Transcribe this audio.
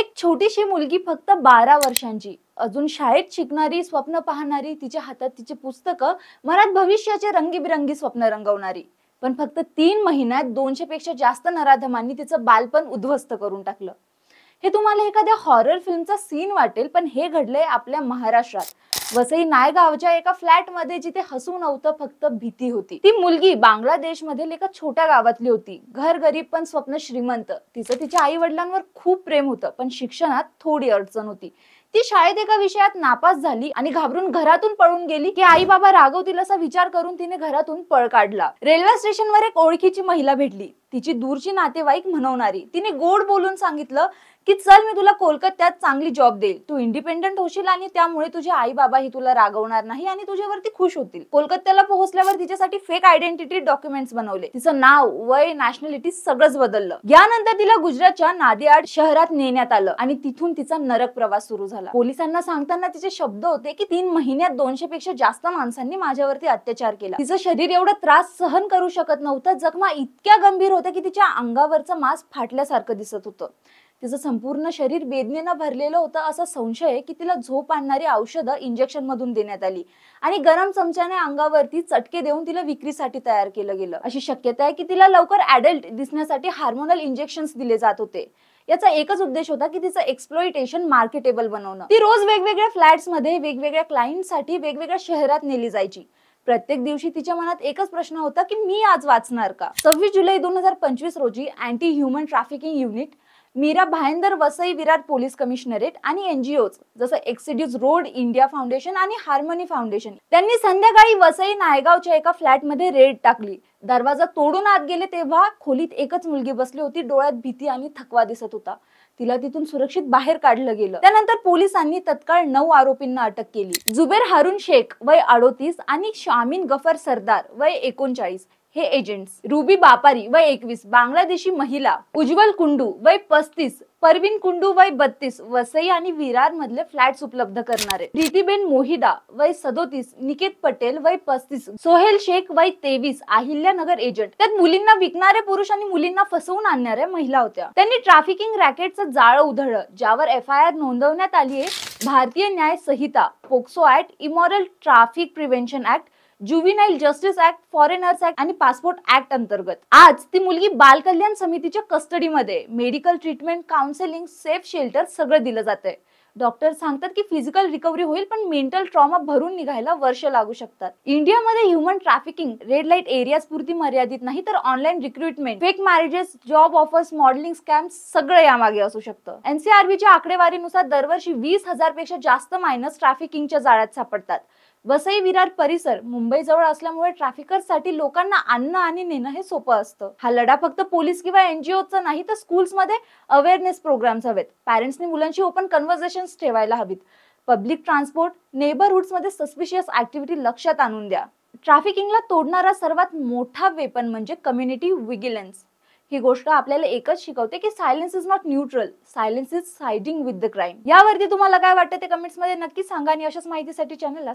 एक छोटीशी मुलगी फक्त 12 वर्षांची, अजून शाळेत शिकणारी, स्वप्न पाहणारी, तिच्या हातात तिची पुस्तकं, मनात भविष्याचे रंगीबिरंगी स्वप्न रंगवणारी. पण फक्त 3 महिन्यात 200 पेक्षा जास्त नराधमांनी तिचं बालपण उद्ध्वस्त करून टाकलं. हे तुम्हाला एखाद्या हॉरर फिल्मचा सीन वाटेल, पण हे घडलंय आपल्या महाराष्ट्रात. वसई नायगावच्या एका फ्लॅट मध्ये, जिथे हसू नव्हतं, फक्त भीती होती. ती मुलगी बांगलादेश मधील एका छोट्या गावातली होती. घर गरीब पण स्वप्न श्रीमंत. तिचं तिच्या आई वडिलांवर खूप प्रेम होतं, पण शिक्षणात थोडी अडचण होती. ती शाळेत एका विषयात नापास झाली आणि घाबरून घरातून पळून गेली की आई बाबा रागवतील असा विचार करून तिने घरातून पळ काढला. रेल्वे स्टेशनवर एक ओळखीची महिला भेटली, तिची दूरची नातेवाईक म्हणवणारी. तिने गोड बोलून सांगितलं की चल, मी तुला कोलकात्यात चांगली जॉब देईल, तू इंडिपेंडेंट होशील आणि त्यामुळे तुझे आई बाबाही तुला रागवणार नाही आणि तुझ्यावरती खुश होतील. कोलकात्याला पोहोचल्यावर तिच्यासाठी फेक आयडेंटिटी डॉक्युमेंट्स बनवले. तिचं नाव, वय, नॅशनॅलिटी सगळंच बदललं. यानंतर तिला गुजरातच्या नादियाड शहरात नेण्यात आलं आणि तिथून तिचा नरक प्रवास सुरू झाला. पोलिसांना सांगताना तिचे शब्द होते की 3 महिन्यात 200 पेक्षा जास्त माणसांनी माझ्यावरती अत्याचार केला. तिचं शरीर एवढा त्रास सहन करू शकत नव्हतं. जखमा इतक्या गंभीर होत्या की तिच्या अंगावरचं मांस फाटल्यासारखं दिसत होतं. तिचं संपूर्ण शरीर वेदनेनं भरलेलं होतं. असा संशय आहे की तिला झोप आणणारी औषधं इंजेक्शन मधून देण्यात आली आणि गरम चमच्याने अंगावरती चटके देऊन तिला विक्रीसाठी तयार केलं गेलं. अशी शक्यता आहे की तिला लवकर ऍडल्ट दिसण्यासाठी हार्मोनल इंजेक्शन्स दिले जात होते. याचा एकच उद्देश होता की तिचं एक्सप्लॉइटेशन मार्केटेबल बनवणं. ती रोज वेगवेगळ्या फ्लॅट्स मध्ये, वेगवेगळ्या क्लायंटसाठी, वेगवेगळ्या शहरात नेली जायची. प्रत्येक दिवशी तिच्या मनात एकच प्रश्न होता की मी आज वाचणार का. 26 जुलै 2025 रोजी anti human trafficking unit, Mira Bhayander Vasai Virar police commissionerate आणि एनजीओज जसं एक्सिड्यूज रोड इंडिया फाउंडेशन आणि हार्मनी फाउंडेशन, त्यांनी संध्याकाळी वसई नायगावच्या एका फ्लॅट मध्ये रेड टाकली. दरवाजा तोडून आत गेले तेव्हा खोलीत एकच मुलगी बसली होती. डोळ्यात भीती आणि थकवा दिसत होता. तिला तिथून सुरक्षित बाहेर काढलं गेलं. त्यानंतर पोलिसांनी तत्काळ 9 आरोपींना अटक केली. जुबेर हारून शेख वय 38 आणि शामीन गफर सरदार वय 39 हे एजंट्स. रुबी बापारी वय 21 बांगलादेशी महिला. उज्ज्वल कुंडू वय 35, परवीन कुंडू वय 32 वसई आणि विरार मधले फ्लॅट्स उपलब्ध करणारे. प्रीतीबेन मोहिदा वय 37, निकेत पटेल वय 35, सोहेल शेख वय 23 अहिल्यानगर एजंट. त्यात मुलींना विकणारे पुरुष आणि मुलींना फसवून आणणाऱ्या महिला होत्या. त्यांनी ट्रॅफिकिंग रॅकेटचं जाळं उधळलं, ज्यावर FIR नोंदवण्यात आली आहे. Bharatiya Nyaya Sanhita, POCSO act, immoral traffic prevention act, juvenile justice act, foreigners act आणि पासपोर्ट ऍक्ट अंतर्गत. आज ती मुलगी बाल कल्याण समितीच्या कस्टडीमध्ये. Medical treatment, counselling, safe shelter सगळं दिलं जातंय. डॉक्टर सांगतात की फिजिकल रिकव्हरी होईल, पण मेंटल ट्रॉमा भरून निघायला वर्ष लागू शकतात. इंडियामध्ये human trafficking red light areas पुरती मर्यादित नाही, तर online recruitment, fake marriages, job offers, modelling scams सगळं यामागे असू शकतं. NCRBच्या आकडेवारीनुसार दरवर्षी 20,000 पेक्षा जास्त मायनस ट्रॅफिकिंगच्या जाळ्यात सापडतात. वसई विरार परिसर मुंबई जवळ असल्यामुळे ट्रॅफिकर्ससाठी लोकांना आणणं आणि नेणं हे सोपं असतं. हा लढा फक्त पोलीस किंवा NGOचा नाही, तर स्कूल्समध्ये अवेअरनेस प्रोग्राम्स हवेत. पॅरेंट्सनी मुलांशी ओपन कन्व्हर्सेशन्स ठेवायला हवीत. पब्लिक ट्रान्सपोर्ट, नेबरहुड्स मध्ये सस्पिशियस ऍक्टिव्हिटी लक्षात आणून द्या. ट्रॅफिकिंगला तोडणारा सर्वात मोठा वेपन म्हणजे कम्युनिटी विजिलन्स. ही गोष्ट आपल्याला एकच शिकवते की silence is not neutral, silence is siding with the crime. यावरती तुम्हाला काय वाटतं ते कमेंट्स मध्ये नक्की सांगा आणि अशाच माहितीसाठी चॅनलला